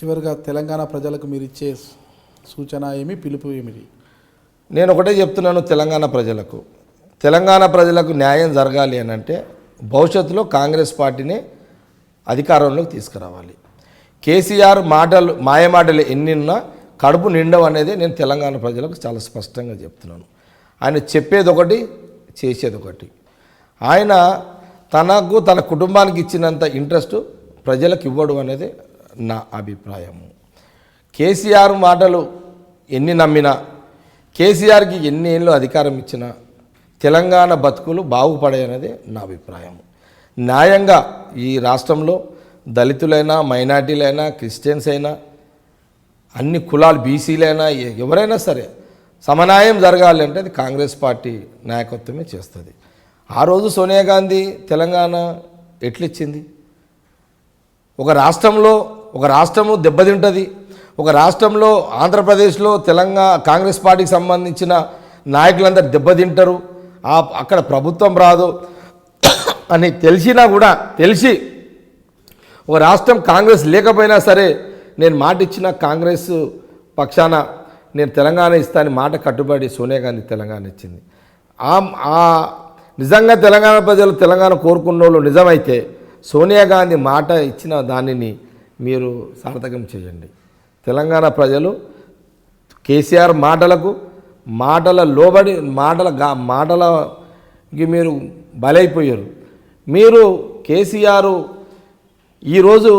చివరిగా తెలంగాణ ప్రజలకు మీరు ఇచ్చే సూచన ఏమి, పిలుపు ఏమిటి? నేను ఒకటే చెప్తున్నాను తెలంగాణ ప్రజలకు న్యాయం జరగాలి అని అంటే భవిష్యత్తులో కాంగ్రెస్ పార్టీని అధికారంలోకి తీసుకురావాలి. కేసీఆర్ మాయమాటలు ఎన్నిన్నా కడుపు నిండవు అనేది నేను తెలంగాణ ప్రజలకు చాలా స్పష్టంగా చెప్తున్నాను. ఆయన చెప్పేది ఒకటి, చేసేది ఒకటి. ఆయన తన కుటుంబానికి ఇచ్చినంత ఇంట్రెస్ట్ ప్రజలకు ఇవ్వడు అనేది నా అభిప్రాయము. కేసీఆర్ మాటలు ఎన్ని నమ్మినా, కేసీఆర్కి ఎన్ని ఏళ్ళు అధికారం ఇచ్చినా తెలంగాణ బతుకులు బాగుపడాయనేది నా అభిప్రాయం. న్యాయంగా ఈ రాష్ట్రంలో దళితులైనా, మైనార్టీలైనా, క్రిస్టియన్స్ అయినా, అన్ని కులాలు, బీసీలైనా, ఎవరైనా సరే సమన్యాయం జరగాలి అంటే అది కాంగ్రెస్ పార్టీ నాయకత్వమే చేస్తుంది. ఆ రోజు సోనియా గాంధీ తెలంగాణ ఎట్లిచ్చింది? ఒక రాష్ట్రము దెబ్బతింటుంది. ఒక రాష్ట్రంలో ఆంధ్రప్రదేశ్లో కాంగ్రెస్ పార్టీకి సంబంధించిన నాయకులందరూ దెబ్బతింటారు, అక్కడ ప్రభుత్వం రాదు అని తెలిసినా కూడా, తెలిసి ఒక రాష్ట్రం కాంగ్రెస్ లేకపోయినా సరే నేను మాట ఇచ్చిన కాంగ్రెస్ పక్షాన నేను తెలంగాణ ఇస్తానని మాట కట్టుబడి సోనియా గాంధీ తెలంగాణ ఇచ్చింది. నిజంగా తెలంగాణ ప్రజలు తెలంగాణ కోరుకున్న వాళ్ళు నిజమైతే సోనియా గాంధీ మాట ఇచ్చిన దానిని మీరు సార్థకం చేయండి. తెలంగాణ ప్రజలు కేసీఆర్ మాటల లోబడి మాటలకి మీరు బలైపోయారు. మీరు కేసీఆర్ ఈరోజు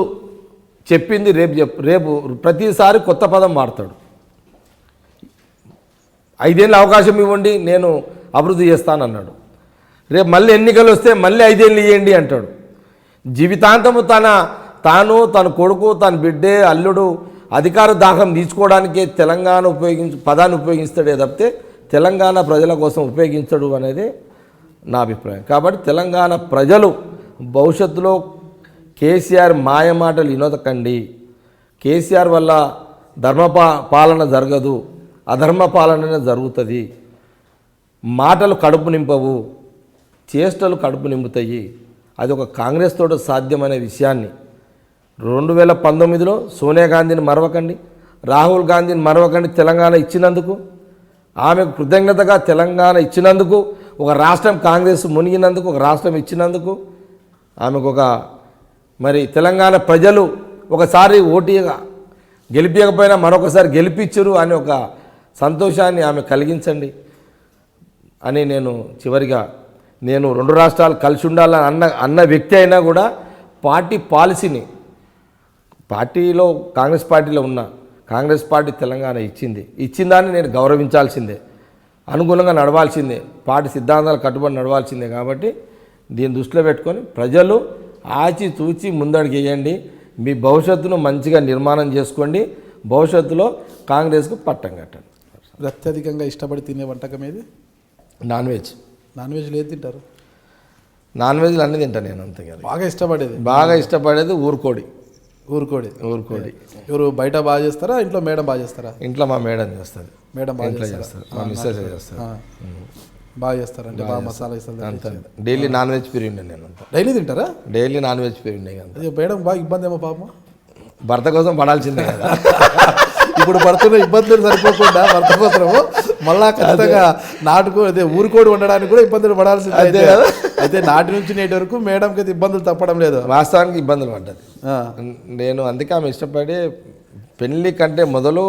చెప్పింది రేపు ప్రతిసారి కొత్త పదం వాడతాడు. 5 ఏళ్ళ అవకాశం ఇవ్వండి, నేను అభివృద్ధి చేస్తానన్నాడు. రేపు మళ్ళీ ఎన్నికలు వస్తే మళ్ళీ 5 ఏళ్ళు ఇవ్వండి అంటాడు. జీవితాంతము తన కొడుకు, తన బిడ్డే, అల్లుడు అధికార దాహం తీసుకోవడానికే తెలంగాణ పదాన్ని ఉపయోగిస్తాడే తప్పితే తెలంగాణ ప్రజల కోసం ఉపయోగించడు అనేది నా అభిప్రాయం. కాబట్టి తెలంగాణ ప్రజలు భవిష్యత్తులో కేసీఆర్ మాయమాటలు వినోదకండి. కేసీఆర్ వల్ల పాలన జరగదు, అధర్మ పాలన జరుగుతుంది. మాటలు కడుపు నింపవు, చేష్టలు కడుపు నింపుతాయి. అది ఒక కాంగ్రెస్ తోటి సాధ్యమనే విషయాన్ని 2019లో సోనియా గాంధీని మరవకండి, రాహుల్ గాంధీని మరవకండి. తెలంగాణ ఇచ్చినందుకు, ఆమెకు కృతజ్ఞతగా తెలంగాణ ఇచ్చినందుకు, ఒక రాష్ట్రం కాంగ్రెస్ మునిగినందుకు, ఒక రాష్ట్రం ఇచ్చినందుకు ఆమెకు మరి తెలంగాణ ప్రజలు ఒకసారి ఓటీగా గెలిపించకపోయినా మరొకసారి గెలిపించరు అనే ఒక సంతోషాన్ని ఆమె కలిగించండి అని నేను చివరిగా, నేను 2 రాష్ట్రాలు కలిసి ఉండాలని అన్న వ్యక్తి అయినా కూడా పాలసీని పార్టీలో కాంగ్రెస్ పార్టీలో ఉన్న కాంగ్రెస్ పార్టీ తెలంగాణ ఇచ్చిందాన్ని నేను గౌరవించాల్సిందే, అనుగుణంగా నడవాల్సిందే, పార్టీ సిద్ధాంతాలు కట్టుబడి నడవాల్సిందే. కాబట్టి దీన్ని దృష్టిలో పెట్టుకొని ప్రజలు ఆచితూచి ముందడుగు వేయండి. మీ భవిష్యత్తును మంచిగా నిర్మాణం చేసుకోండి. భవిష్యత్తులో కాంగ్రెస్కు పట్టం కట్టండి. అత్యధికంగా ఇష్టపడి తినే వంటకం ఏది? Non veg. నాన్ వెజ్లో ఏది తింటారు? నాన్ వెజ్లు అన్నీ తింటాను నేను. అంతగా బాగా ఇష్టపడేది ఊరుకోడి. ఎవరు బయట బాగా చేస్తారా, ఇంట్లో మేడం బాగా చేస్తారా? ఇంట్లో మా మేడం చేస్తుంది. మేడం బాగా చేస్తారు, మా మిస్సెస్ చేస్తారు. బాగా చేస్తారంటే బాగా మసాలా ఇస్తారు. అంతే. డైలీ నాన్ వెజ్ పీరియడ్ నేను. డైలీ తింటారా? Daily non veg period. Madam బాగా ఇబ్బంది ఏమో పాపం, భర్త కోసం పడాల్సిందే కదా. ఇప్పుడు పడుతున్న ఇబ్బందులు సరిపోకుండా భర్త కోసము మళ్ళా ఖచ్చితంగా ఊరుకోడి ఉండడానికి కూడా ఇబ్బందులు పడాల్సిందే. అయితే నాటి నుంచి నేటి వరకు మేడంకి అయితే ఇబ్బందులు తప్పడం లేదు. వాస్తవానికి ఇబ్బందులు పడ్డది నేను. అందుకే ఆమె ఇష్టపడి పెళ్లి కంటే మొదలు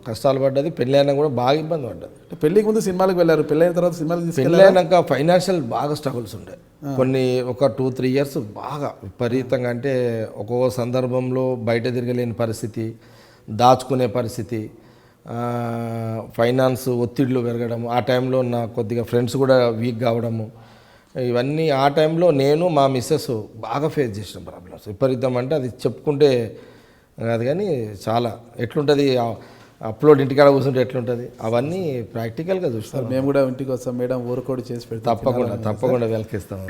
కష్టాలు పడ్డది, పెళ్ళి అయినా కూడా బాగా ఇబ్బంది పడ్డది. పెళ్లికి ముందు సినిమాలకు వెళ్ళారు, పెళ్ళైన తర్వాత సినిమాలు పెళ్ళైనాక ఫైనాన్షియల్ బాగా స్ట్రగుల్స్ ఉండే. ఒక 2-3 ఇయర్స్ బాగా విపరీతంగా, అంటే ఒక్కో సందర్భంలో బయట తిరగలేని పరిస్థితి, దాచుకునే పరిస్థితి, ఫైనాన్స్ ఒత్తిడిలో పెరగడము. ఆ టైంలో నా కొద్దిగా ఫ్రెండ్స్ కూడా వీక్ కావడము, ఇవన్నీ ఆ టైంలో నేను మా మిస్సెస్ బాగా ఫేస్ చేసిన ప్రాబ్లమ్స్. విపరీతం అంటే అది చెప్పుకుంటే కాదు కానీ చాలా ఎట్లుంటుంది, అప్లోడ్ ఇంటికాడ కూర్చుంటే ఎట్లుంటుంది, అవన్నీ ప్రాక్టికల్గా చూస్తాను. మేము కూడా ఇంటికి వస్తాం మేడం, ఊరుకోడి చేసి పెడతాం. తప్పకుండా వెల్కిస్తాము.